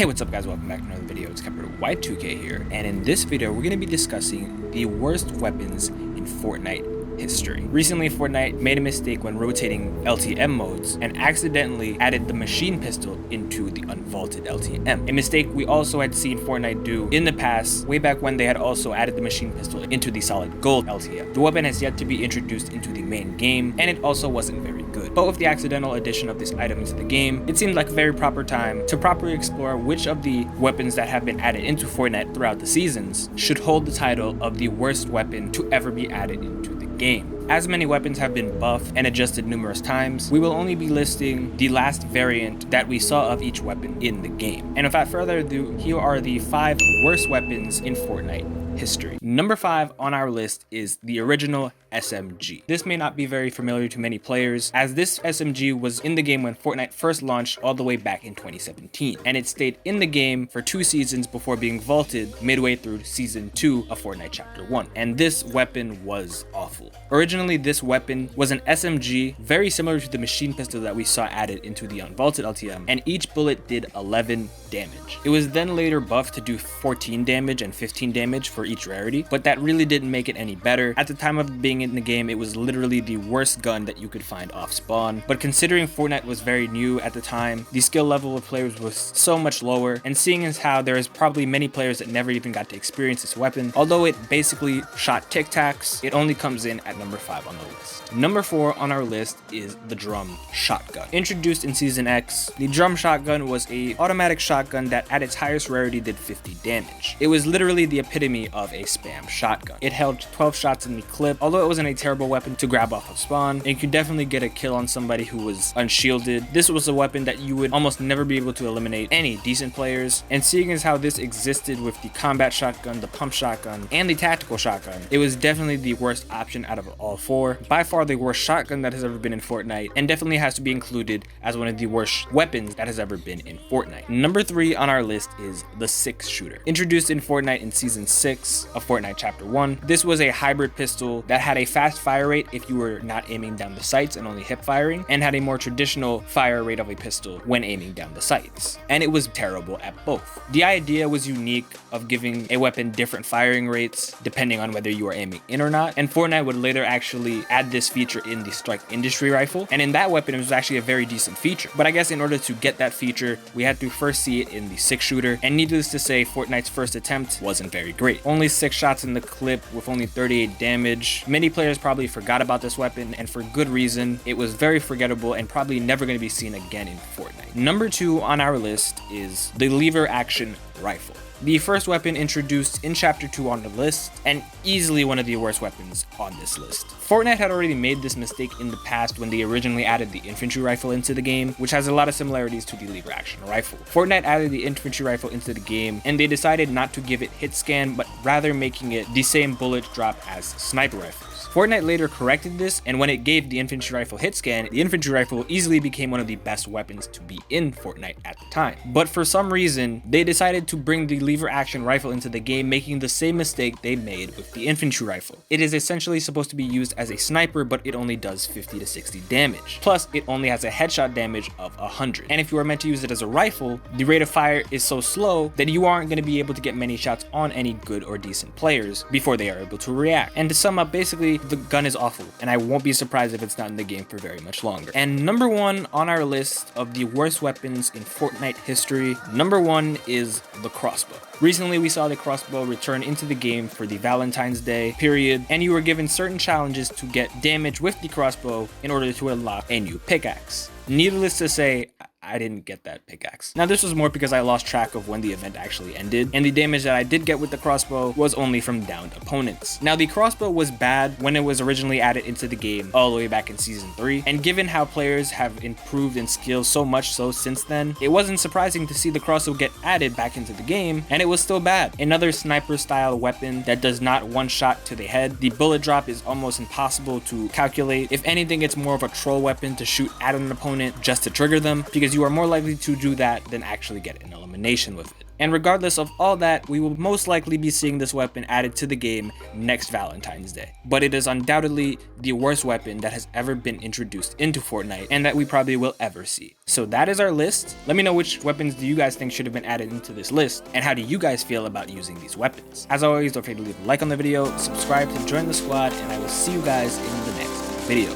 Hey, what's up guys, welcome back to another video. It's KepSquad here, and in this video we're going to be discussing the worst weapons in Fortnite history. Recently, Fortnite made a mistake when rotating LTM modes and accidentally added the machine pistol into the unvaulted LTM. A mistake we also had seen Fortnite do in the past, way back when they had also added the machine pistol into the solid gold LTM. The weapon has yet to be introduced into the main game, and it also wasn't very good. But with the accidental addition of this item into the game, it seemed like a very proper time to properly explore which of the weapons that have been added into Fortnite throughout the seasons should hold the title of the worst weapon to ever be added into the game. As many weapons have been buffed and adjusted numerous times, we will only be listing the last variant that we saw of each weapon in the game. And without further ado, here are the 5 worst weapons in Fortnite history. Number 5 on our list is the original SMG. This may not be very familiar to many players, as this SMG was in the game when Fortnite first launched all the way back in 2017, and it stayed in the game for 2 seasons before being vaulted midway through season 2 of Fortnite chapter 1, and this weapon was awful. Originally, this weapon was an SMG very similar to the machine pistol that we saw added into the unvaulted LTM, and each bullet did 11 damage. It was then later buffed to do 14 damage and 15 damage for each rarity, but that really didn't make it any better. At the time of being in the game, it was literally the worst gun that you could find off spawn, but considering Fortnite was very new at the time, the skill level of players was so much lower, and seeing as how there is probably many players that never even got to experience this weapon, although it basically shot tic tacs, it only comes in at number 5 on the list. Number 4 on our list is the drum shotgun. Introduced in Season X, the drum shotgun was a automatic shotgun that at its highest rarity did 50 damage. It was literally the epitome of a spam shotgun. It held 12 shots in the clip, although it wasn't a terrible weapon to grab off of spawn, and you could definitely get a kill on somebody who was unshielded. This was a weapon that you would almost never be able to eliminate any decent players, and seeing as how this existed with the combat shotgun, the pump shotgun, and the tactical shotgun, it was definitely the worst option out of all 4. By far the worst shotgun that has ever been in Fortnite, and definitely has to be included as one of the worst weapons that has ever been in Fortnite. Number 3 on our list is the 6-shooter. Introduced in Fortnite in Season 6 of Fortnite Chapter 1, this was a hybrid pistol that had a fast fire rate if you were not aiming down the sights and only hip firing, and had a more traditional fire rate of a pistol when aiming down the sights. And it was terrible at both. The idea was unique of giving a weapon different firing rates depending on whether you are aiming in or not, and Fortnite would later actually add this feature in the Strike Industry rifle, and in that weapon it was actually a very decent feature. But I guess in order to get that feature, we had to first see it in the 6-shooter, and needless to say, Fortnite's first attempt wasn't very great. Only 6 shots in the clip with only 38 damage. Many players probably forgot about this weapon, and for good reason. It was very forgettable and probably never going to be seen again in Fortnite. Number 2 on our list is the lever action rifle. The first weapon introduced in Chapter 2 on the list, and easily one of the worst weapons on this list. Fortnite had already made this mistake in the past when they originally added the infantry rifle into the game, which has a lot of similarities to the lever action rifle. Fortnite added the infantry rifle into the game, and they decided not to give it hit scan, but rather making it the same bullet drop as sniper rifles. Fortnite later corrected this, and when it gave the infantry rifle hit scan, the infantry rifle easily became one of the best weapons to be in Fortnite at the time. But for some reason, they decided to bring the lever action rifle into the game, making the same mistake they made with the infantry rifle. It is essentially supposed to be used as a sniper, but it only does 50 to 60 damage. Plus, it only has a headshot damage of 100. And if you are meant to use it as a rifle, the rate of fire is so slow that you aren't going to be able to get many shots on any good or decent players before they are able to react. And to sum up, basically, the gun is awful, and I won't be surprised if it's not in the game for very much longer. And number 1 on our list of the worst weapons in Fortnite history, number 1 is the crossbow. Recently, we saw the crossbow return into the game for the Valentine's Day period, and you were given certain challenges to get damage with the crossbow in order to unlock a new pickaxe. Needless to say, I didn't get that pickaxe. Now, this was more because I lost track of when the event actually ended, and the damage that I did get with the crossbow was only from downed opponents. Now, the crossbow was bad when it was originally added into the game all the way back in Season 3, and given how players have improved in skills so much so since then, it wasn't surprising to see the crossbow get added back into the game, and it was still bad. Another sniper-style weapon that does not one shot to the head. The bullet drop is almost impossible to calculate. If anything, it's more of a troll weapon to shoot at an opponent just to trigger them, because you are more likely to do that than actually get an elimination with it. And regardless of all that, we will most likely be seeing this weapon added to the game next Valentine's Day. But it is undoubtedly the worst weapon that has ever been introduced into Fortnite and that we probably will ever see. So that is our list. Let me know which weapons do you guys think should have been added into this list, and how do you guys feel about using these weapons? As always, don't forget to leave a like on the video, subscribe to join the squad, and I will see you guys in the next video.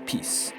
Peace.